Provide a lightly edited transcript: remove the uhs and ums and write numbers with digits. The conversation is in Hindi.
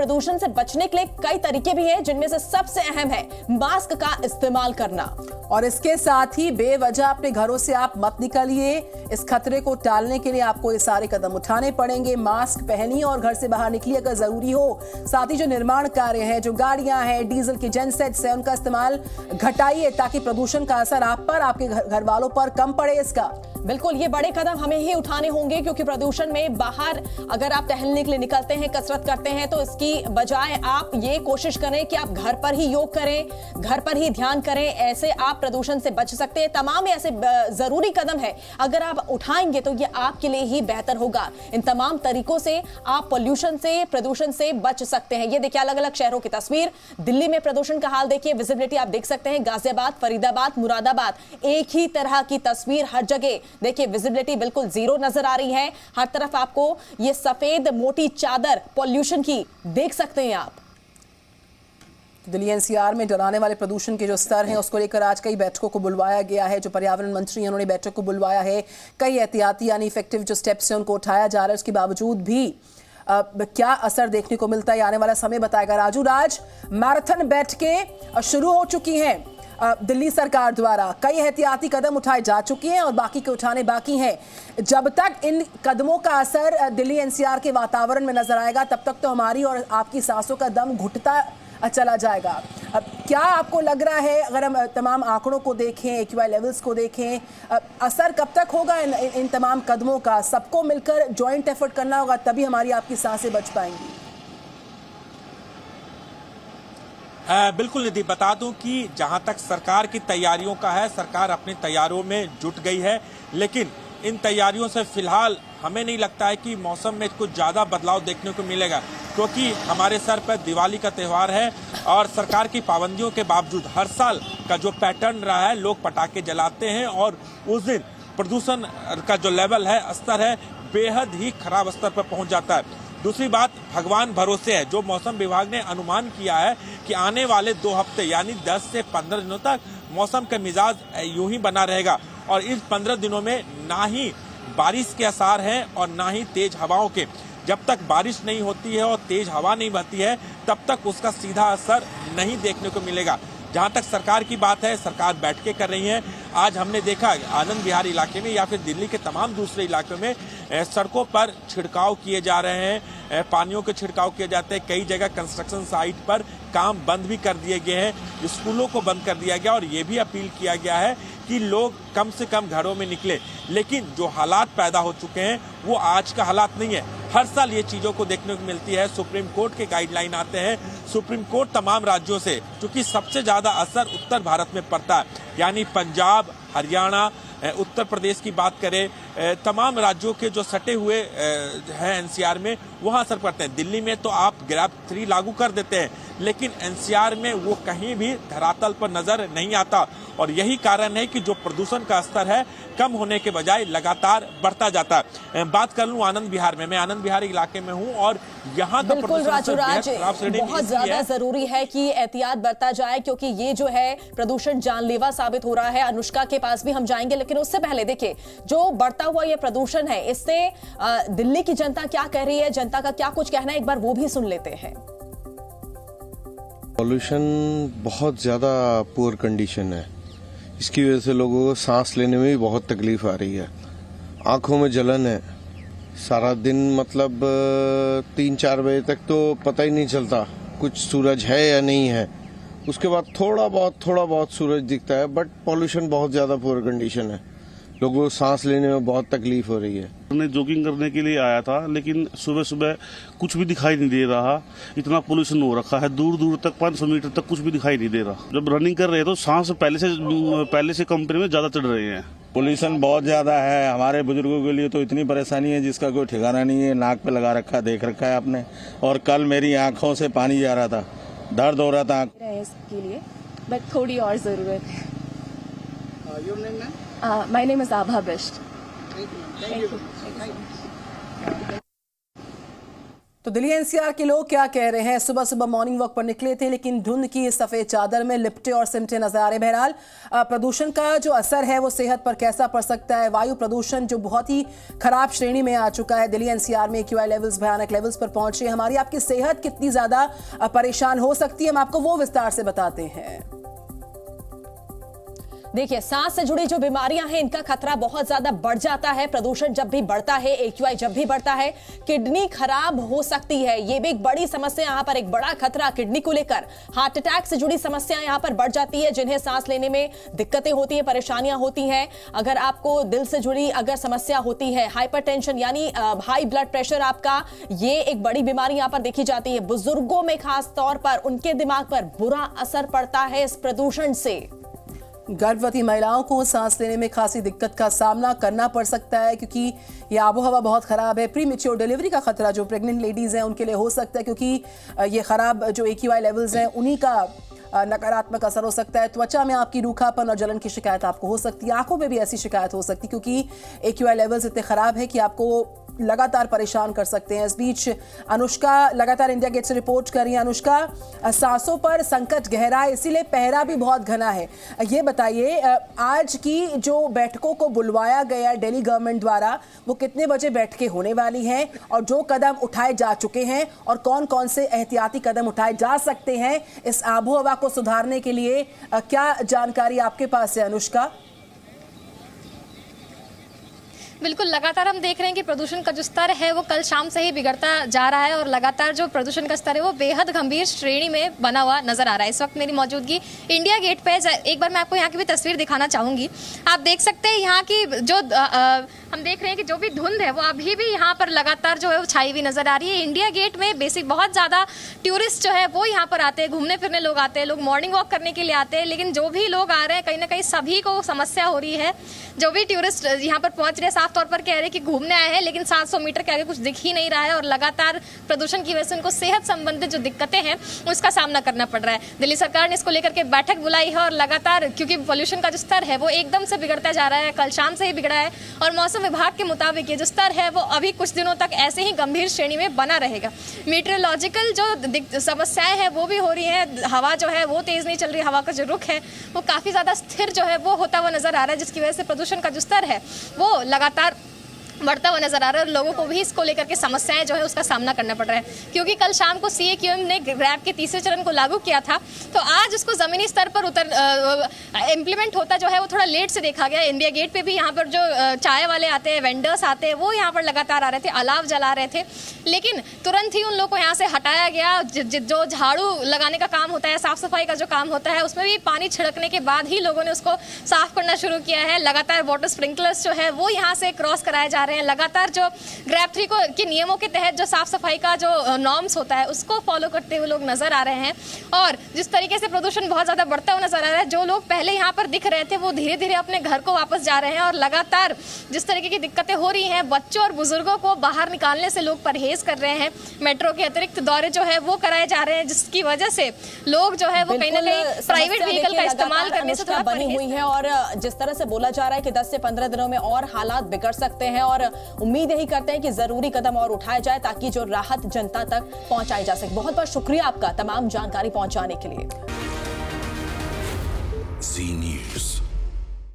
प्रदूषण से बचने के लिए कई तरीके भी हैं, जिनमें से सबसे अहम है मास्क का इस्तेमाल करना। और इसके साथ ही बेवजह अपने घरों से आप मत निकलिए। इस खतरे को टालने के लिए आपको ये सारे कदम उठाने पड़ेंगे। मास्क पहनिए और घर से बाहर निकलिए अगर जरूरी हो। साथ ही जो निर्माण कार्य है, जो गाड़ियां हैं, डीजल की जेनसेट्स है, उनका इस्तेमाल घटाइए ताकि प्रदूषण का असर आप पर, आपके घर वालों पर कम पड़े। इसका बिल्कुल ये बड़े कदम हमें ही उठाने होंगे, क्योंकि प्रदूषण में बाहर अगर आप टहलने के लिए निकलते हैं, कसरत करते हैं, तो इसकी बजाय आप ये कोशिश करें कि आप घर पर ही योग करें, घर पर ही ध्यान करें। ऐसे आप प्रदूषण से बच सकते हैं। तमाम ऐसे जरूरी कदम है, अगर आप उठाएंगे तो ये आपके लिए ही बेहतर होगा। इन तमाम तरीकों से आप पॉल्यूशन से, प्रदूषण से बच सकते हैं। ये देखिए अलग अलग शहरों की तस्वीर। दिल्ली में प्रदूषण का हाल देखिए, विजिबिलिटी आप देख सकते हैं। गाजियाबाद, फरीदाबाद, मुरादाबाद, एक ही तरह की तस्वीर हर जगह। देखिए विजिबिलिटी बिल्कुल जीरो नजर आ रही है। हर तरफ आपको ये सफेद मोटी चादर पॉल्यूशन की देख सकते हैं आप। दिल्ली एनसीआर में डराने वाले प्रदूषण के जो स्तर हैं उसको लेकर आज कई बैठकों को बुलवाया गया है। जो पर्यावरण मंत्री हैं उन्होंने बैठक को बुलवाया है। कई एहतियाती यानी इफेक्टिव जो स्टेप्स हैं उनको उठाया जा रहा है। उसके बावजूद भी क्या असर देखने को मिलता है आने वाला समय बताएगा। राजू राज, मैराथन बैठकें शुरू हो चुकी हैं दिल्ली सरकार द्वारा। कई एहतियाती कदम उठाए जा चुके हैं और बाकी के उठाने बाकी हैं। जब तक इन कदमों का असर दिल्ली एनसीआर के वातावरण में नजर आएगा तब तक तो हमारी और आपकी सांसों का दम घुटता चला जाएगा। अब क्या आपको लग रहा है, अगर हम तमाम आंकड़ों को देखें, एक्यूआई लेवल्स को देखें, असर कब तक होगा इन तमाम कदमों का? सबको मिलकर जॉइंट एफर्ट करना होगा, तभी हमारी आपकी सांसें बच पाएंगी। बिल्कुल निधि, बता दूं कि जहां तक सरकार की तैयारियों का है, सरकार अपनी तैयारियों में जुट गई है, लेकिन इन तैयारियों से फिलहाल हमें नहीं लगता है कि मौसम में कुछ ज़्यादा बदलाव देखने को मिलेगा, क्योंकि हमारे सर पर दिवाली का त्यौहार है और सरकार की पाबंदियों के बावजूद हर साल का जो पैटर्न रहा है, लोग पटाखे जलाते हैं और उस दिन प्रदूषण का जो लेवल है, स्तर है, बेहद ही खराब स्तर पर पहुंच जाता है। दूसरी बात भगवान भरोसे है। जो मौसम विभाग ने अनुमान किया है कि आने वाले 2 हफ्ते यानी 10 से 15 दिनों तक मौसम का मिजाज यूं ही बना रहेगा और इस 15 दिनों में ना ही बारिश के आसार हैं और ना ही तेज हवाओं के। जब तक बारिश नहीं होती है और तेज हवा नहीं बहती है तब तक उसका सीधा असर नहीं देखने को मिलेगा। जहां तक सरकार की बात है, सरकार बैठकें कर रही है। आज हमने देखा आनंद विहार इलाके में या फिर दिल्ली के तमाम दूसरे इलाकों में सड़कों पर छिड़काव किए जा रहे हैं, पानियों के छिड़काव किए जाते हैं। कई जगह कंस्ट्रक्शन साइट पर काम बंद भी कर दिए गए हैं, स्कूलों को बंद कर दिया गया और ये भी अपील किया गया है कि लोग कम से कम घरों में निकले। लेकिन जो हालात पैदा हो चुके हैं वो आज का हालात नहीं है। हर साल ये चीजों को देखने को मिलती है। सुप्रीम कोर्ट के गाइडलाइन आते हैं। सुप्रीम कोर्ट तमाम राज्यों से, क्योंकि सबसे ज्यादा असर उत्तर भारत में पड़ता है, यानी पंजाब, हरियाणा, उत्तर प्रदेश की बात करें, तमाम राज्यों के जो सटे हुए हैं एनसीआर में, वहां असर पड़ते हैं। दिल्ली में तो आप ग्रैब 3 लागू कर देते हैं, लेकिन एनसीआर में वो कहीं भी धरातल पर नजर नहीं आता और यही कारण है कि जो प्रदूषण का स्तर है कम होने के बजाय लगातार बढ़ता जाता है। बात कर लूं आनंद विहार में, मैं आनंद विहार इलाके में हूं और यहाँ का प्रदूषण बहुत ज्यादा जरूरी है कि एहतियात बरता जाए, क्योंकि ये जो है प्रदूषण जानलेवा साबित हो रहा है। अनुष्का के पास भी हम जाएंगे, लेकिन उससे पहले देखिए जो बढ़ता हुआ ये प्रदूषण है, इससे दिल्ली की जनता क्या कह रही है, जनता का क्या कुछ कहना है, एक बार वो भी सुन लेते हैं। पॉल्यूशन बहुत ज़्यादा पुअर कंडीशन है। इसकी वजह से लोगों को सांस लेने में भी बहुत तकलीफ आ रही है। आंखों में जलन है सारा दिन, मतलब 3-4 बजे तक तो पता ही नहीं चलता कुछ सूरज है या नहीं है। उसके बाद थोड़ा बहुत सूरज दिखता है, बट पॉल्यूशन बहुत ज़्यादा पुअर कंडीशन है। लोगों को सांस लेने में बहुत तकलीफ हो रही है। मैं जॉगिंग करने के लिए आया था, लेकिन सुबह सुबह कुछ भी दिखाई नहीं दे रहा। इतना पोल्यूशन हो रखा है, दूर दूर तक 500 मीटर तक कुछ भी दिखाई नहीं दे रहा। जब रनिंग कर रहे हैं तो सांस पहले से कंपनी में ज्यादा चढ़ रहे हैं। पोल्यूशन बहुत ज्यादा है। हमारे बुजुर्गों के लिए तो इतनी परेशानी है जिसका कोई ठिकाना नहीं है। नाक पे लगा रखा, देख रखा है आपने। और कल मेरी आंखों से पानी जा रहा था, दर्द हो रहा था इसके लिए, बट थोड़ी और जरूरत है। Your name, ma'am? My name is Abha Bisht. Thank you. तो दिल्ली एनसीआर के लोग क्या कह रहे हैं? सुबह सुबह मॉर्निंग वॉक पर निकले थे, लेकिन धुंध की सफेद चादर में लिपटे और सिमटे नजर आ रहे। बहरहाल प्रदूषण का जो असर है वो सेहत पर कैसा पड़ सकता है? वायु प्रदूषण जो बहुत ही खराब श्रेणी में आ चुका है, दिल्ली एनसीआर में AQI लेवल्स भयानक लेवल्स पर पहुंच रहे हैं। हमारी आपकी सेहत कितनी ज्यादा परेशान हो सकती है, हम आपको वो विस्तार से बताते हैं। देखिए, सांस से जुड़ी जो बीमारियां हैं इनका खतरा बहुत ज्यादा बढ़ जाता है। प्रदूषण जब भी बढ़ता है, AQI जब भी बढ़ता है, किडनी खराब हो सकती है। ये भी एक बड़ी समस्या, यहाँ पर एक बड़ा खतरा किडनी को लेकर। हार्ट अटैक से जुड़ी समस्या यहाँ पर बढ़ जाती है, जिन्हें सांस लेने में दिक्कतें होती है, परेशानियां होती हैं। अगर आपको दिल से जुड़ी अगर समस्या होती है, हाइपरटेंशन यानी हाई ब्लड प्रेशर आपका, ये एक बड़ी बीमारी यहाँ पर देखी जाती है। बुजुर्गों में खास तौर पर उनके दिमाग पर बुरा असर पड़ता है इस प्रदूषण से। गर्भवती महिलाओं को सांस लेने में खासी दिक्कत का सामना करना पड़ सकता है, क्योंकि ये आबोहवा बहुत खराब है। प्री मैच्योर डिलीवरी का खतरा जो प्रेग्नेंट लेडीज हैं उनके लिए हो सकता है, क्योंकि ये खराब जो AQI लेवल्स हैं उन्हीं का नकारात्मक असर हो सकता है। त्वचा में आपकी रूखापन और जलन की शिकायत आपको हो सकती है। आंखों में भी ऐसी शिकायत हो सकती है, क्योंकि AQI लेवल्स इतने खराब है कि आपको लगातार परेशान कर सकते हैं। इस बीच अनुष्का लगातार इंडिया गेट से रिपोर्ट कर रही है। अनुष्का, सांसों पर संकट गहरा है, इसीलिए पहरा भी बहुत घना है। ये बताइए, आज की जो बैठकों को बुलवाया गया दिल्ली गवर्नमेंट द्वारा, वो कितने बजे बैठकें होने वाली हैं और जो कदम उठाए जा चुके हैं और कौन कौन से एहतियाती कदम उठाए जा सकते हैं इस आबोहवा को सुधारने के लिए, क्या जानकारी आपके पास है अनुष्का? बिल्कुल, लगातार हम देख रहे हैं कि प्रदूषण का जो स्तर है वो कल शाम से ही बिगड़ता जा रहा है और लगातार जो प्रदूषण का स्तर है वो बेहद गंभीर श्रेणी में बना हुआ नजर आ रहा है। इस वक्त मेरी मौजूदगी इंडिया गेट पे है। एक बार मैं आपको यहाँ की भी तस्वीर दिखाना चाहूंगी। आप देख सकते हैं यहाँ की जो हम देख रहे हैं कि जो भी धुंध है वो अभी भी यहाँ पर लगातार जो है वो छाई हुई नजर आ रही है। इंडिया गेट में बेसिक बहुत ज्यादा टूरिस्ट जो है वो यहाँ पर आते हैं, घूमने फिरने लोग आते हैं, लोग मॉर्निंग वॉक करने के लिए आते हैं, लेकिन जो भी लोग आ रहे हैं कहीं ना कहीं सभी को समस्या हो रही है। जो भी टूरिस्ट यहाँ पर पहुंच रहे हैं साफ तौर पर कह रहे हैं कि घूमने आए हैं, लेकिन 700 मीटर के आगे कुछ दिख ही नहीं रहा है और लगातार प्रदूषण की वजह से उनको सेहत संबंधित जो दिक्कतें हैं उसका सामना करना पड़ रहा है। दिल्ली सरकार ने इसको लेकर के बैठक बुलाई है और लगातार क्योंकि पोल्यूशन का जो स्तर है वो एकदम से बिगड़ता जा रहा है, कल शाम से ही बिगड़ा है और मौसम विभाग के मुताबिक ये जो स्तर है वो अभी कुछ दिनों तक ऐसे ही गंभीर श्रेणी में बना रहेगा। मीटरोलॉजिकल जो समस्याएं हैं वो भी हो रही है, हवा जो है वो तेज नहीं चल रही, हवा का जो रुख है वो काफी ज्यादा स्थिर जो है वो होता हुआ नजर आ रहा है, जिसकी वजह से प्रदूषण का जो स्तर है वो लगातार बढ़ता हुआ नजर आ रहा है और लोगों को भी इसको लेकर के समस्याएं जो है उसका सामना करना पड़ रहा है। क्योंकि कल शाम को CAQM ने ग्रैब के तीसरे चरण को लागू किया था, तो आज उसको जमीनी स्तर पर इम्प्लीमेंट होता जो है वो थोड़ा लेट से देखा गया। इंडिया गेट पे भी यहाँ पर जो चाय वाले आते हैं, वेंडर्स आते हैं, वो यहाँ पर लगातार आ रहे थे, अलाव जला रहे थे, लेकिन तुरंत ही उन लोगों को यहाँ से हटाया गया। जो झाड़ू लगाने का काम होता है, साफ सफाई का जो काम होता है, उसमें भी पानी छिड़कने के बाद ही लोगों ने उसको साफ करना शुरू किया है। लगातार वाटर स्प्रिंकलर्स जो है वो यहाँ से क्रॉस कराए जा रहे हैं। लगातार जो ग्रैब 3 के नियमों के तहत जो साफ सफाई का जो नॉर्म्स होता है उसको फॉलो करते हुए लोग नजर आ रहे हैं और जिस तरीके से प्रदूषण बहुत ज्यादा बढ़ता हुआ नजर आ रहा है, जो लोग पहले यहाँ पर दिख रहे थे वो धीरे धीरे अपने घर को वापस जा रहे हैं और लगातार जिस तरीके की दिक्कतें हो रही हैं, बच्चों और बुजुर्गों को बाहर निकालने से लोग परहेज कर रहे हैं। मेट्रो के अतिरिक्त दौरे जो है वो कराए जा रहे हैं, जिसकी वजह से लोग जो है वो कहीं ना कहीं प्राइवेट व्हीकल का इस्तेमाल करने से थोड़ा बनी हुई है और जिस तरह से बोला जा रहा है कि 10 से 15 दिनों में और हालात बिगड़ सकते हैं और उम्मीद यही करते हैं कि जरूरी कदम और उठाया जाए ताकि जो राहत जनता तक पहुंचाई जा सके। बहुत बहुत शुक्रिया आपका तमाम जानकारी पहुंचाने के लिए।